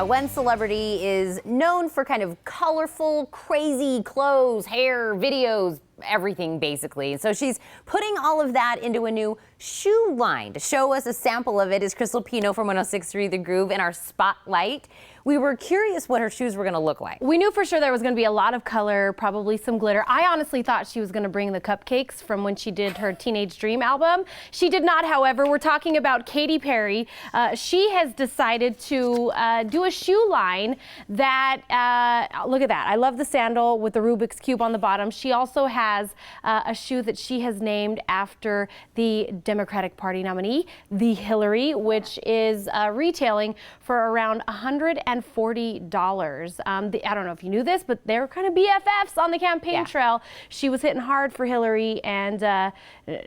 One celebrity is known for kind of colorful, crazy clothes, hair, videos, everything basically. So she's putting all of that into a new shoe line. To show us a sample of it is Krystal Pino from 106.3 The Groove in our spotlight. We were curious what her shoes were going to look like. We knew for sure there was going to be a lot of color, probably some glitter. I honestly thought she was going to bring the cupcakes from when she did her Teenage Dream album. She did not, however. We're talking about Katy Perry. She has decided to do a shoe line that, look at that. I love the sandal with the Rubik's Cube on the bottom. She also has a shoe that she has named after the Democratic Party nominee, the Hillary, which is retailing for around $140. I don't know if you knew this, but they were kind of BFFs on the campaign trail. She was hitting hard for Hillary, and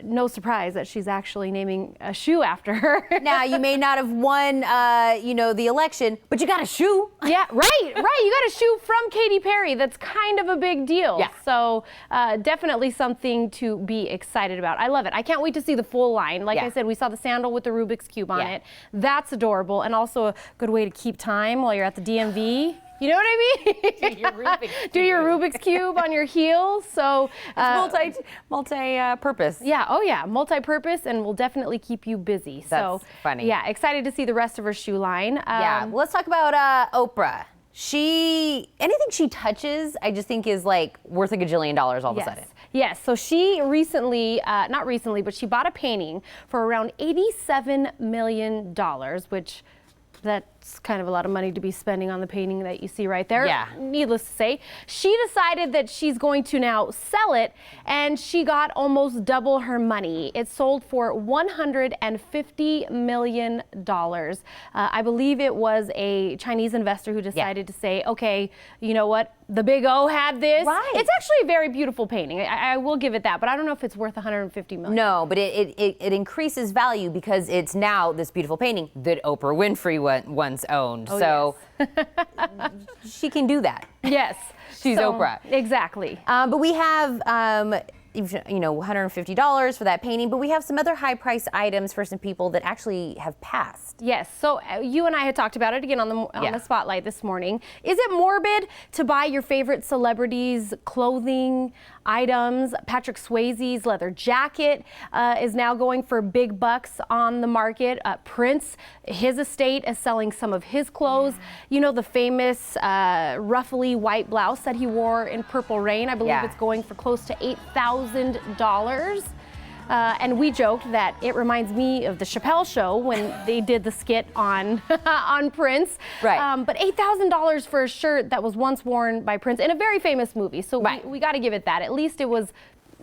no surprise that she's actually naming a shoe after her. Now, you may not have won, the election, but you got a shoe. Yeah, right. You got a shoe from Katy Perry. That's kind of a big deal. Yeah. So definitely something to be excited about. I love it. I can't wait to see the full line. Like I said, we saw the sandal with the Rubik's Cube on it. That's adorable, and also a good way to keep time while you're at the DMV. You know what I mean? Do your Rubik's Cube on your heels. So it's multi-purpose. Yeah. Oh yeah. Multi-purpose, and will definitely keep you busy. That's funny. Yeah. Excited to see the rest of her shoe line. Well, let's talk about Oprah. Anything she touches, I just think is like worth a gajillion dollars all of a sudden. Yes. So she recently, not recently, but she bought a painting for around $87 million, which that's kind of a lot of money to be spending on the painting that you see right there. Yeah. Needless to say, she decided that she's going to now sell it, and she got almost double her money. It sold for $150 million. I believe it was a Chinese investor who decided to say, okay, you know what? The Big O had this. Right. It's actually a very beautiful painting. I will give it that, but I don't know if it's worth $150 million. No, but it increases value because it's now this beautiful painting that Oprah Winfrey once owned. Oh, so she can do that. Yes. She's Oprah. Exactly. But we have $150 for that painting, but we have some other high-priced items for some people that actually have passed. Yes, so you and I had talked about it again on the spotlight this morning. Is it morbid to buy your favorite celebrities' clothing items? Patrick Swayze's leather jacket is now going for big bucks on the market. Prince, his estate is selling some of his clothes. You know, the famous ruffly white blouse that he wore in Purple Rain, I believe it's going for close to $8,000. And we joked that it reminds me of the Chappelle Show when they did the skit on on Prince. Right. But $8,000 for a shirt that was once worn by Prince in a very famous movie. So we got to give it that. At least it was,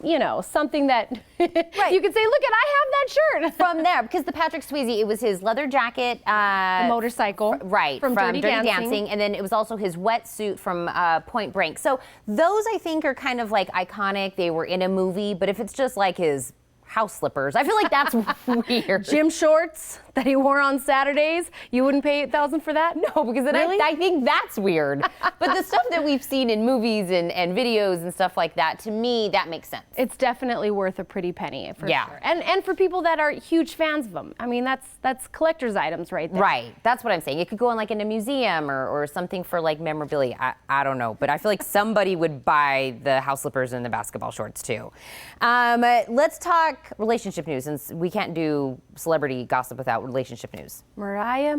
something that you could say, look, I have that shirt. From there, because the Patrick Swayze, it was his leather jacket. The motorcycle. From Dirty Dancing. And then it was also his wetsuit from Point Break. So those, I think, are kind of like iconic. They were in a movie. But if it's just like his house slippers, I feel like that's weird. Gym shorts that he wore on Saturdays, you wouldn't pay $8,000 for that? No, because then I think that's weird. But the stuff that we've seen in movies and videos and stuff like that, to me, that makes sense. It's definitely worth a pretty penny for sure. And for people that are huge fans of them. I mean, that's collector's items right there. Right. That's what I'm saying. It could go in like in a museum or something for like memorabilia. I don't know. But I feel like somebody would buy the house slippers and the basketball shorts too. Let's talk relationship news, since we can't do celebrity gossip without relationship news. Mariah.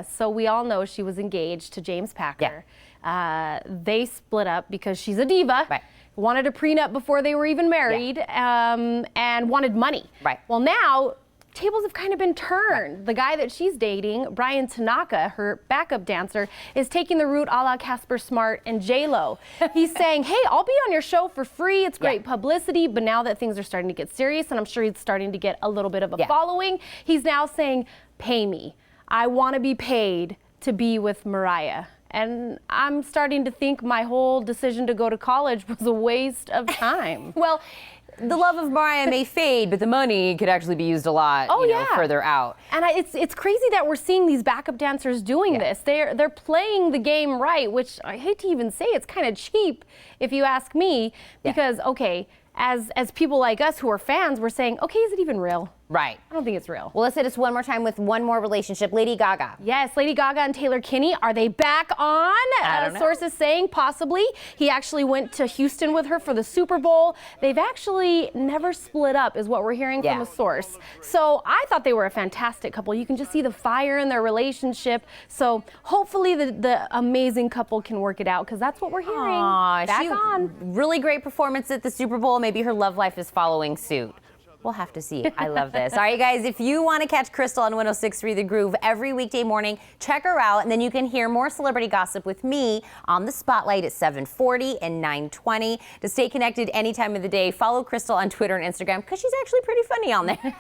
So we all know she was engaged to James Packer. They split up because she's a diva. Right. Wanted a prenup before they were even married, and wanted money. Right. Well, now tables have kind of been turned. The guy that she's dating, Brian Tanaka, her backup dancer, is taking the route a la Casper Smart and J-Lo. He's saying, hey, I'll be on your show for free. It's great publicity. But now that things are starting to get serious, and I'm sure he's starting to get a little bit of a following, he's now saying, pay me. I want to be paid to be with Mariah. And I'm starting to think my whole decision to go to college was a waste of time. Well, the love of Mariah may fade, but the money could actually be used a lot further out. And it's crazy that we're seeing these backup dancers doing this. They're playing the game right, which I hate to even say, it's kind of cheap if you ask me, because as people like us who are fans, we're saying, okay, is it even real? Right. I don't think it's real. Well, let's hit us one more time with one more relationship. Lady Gaga. Yes, Lady Gaga and Taylor Kinney, are they back on? I don't know. Sources saying possibly. He actually went to Houston with her for the Super Bowl. They've actually never split up, is what we're hearing from a source. So I thought they were a fantastic couple. You can just see the fire in their relationship. So hopefully the amazing couple can work it out, because that's what we're hearing. Back on. Really great performance at the Super Bowl. Maybe her love life is following suit. We'll have to see. I love this. All right, guys, if you want to catch Krystal on 106.3 The Groove every weekday morning, check her out, and then you can hear more celebrity gossip with me on the Spotlight at 7:40 and 9:20. To stay connected any time of the day, follow Krystal on Twitter and Instagram, because she's actually pretty funny on there.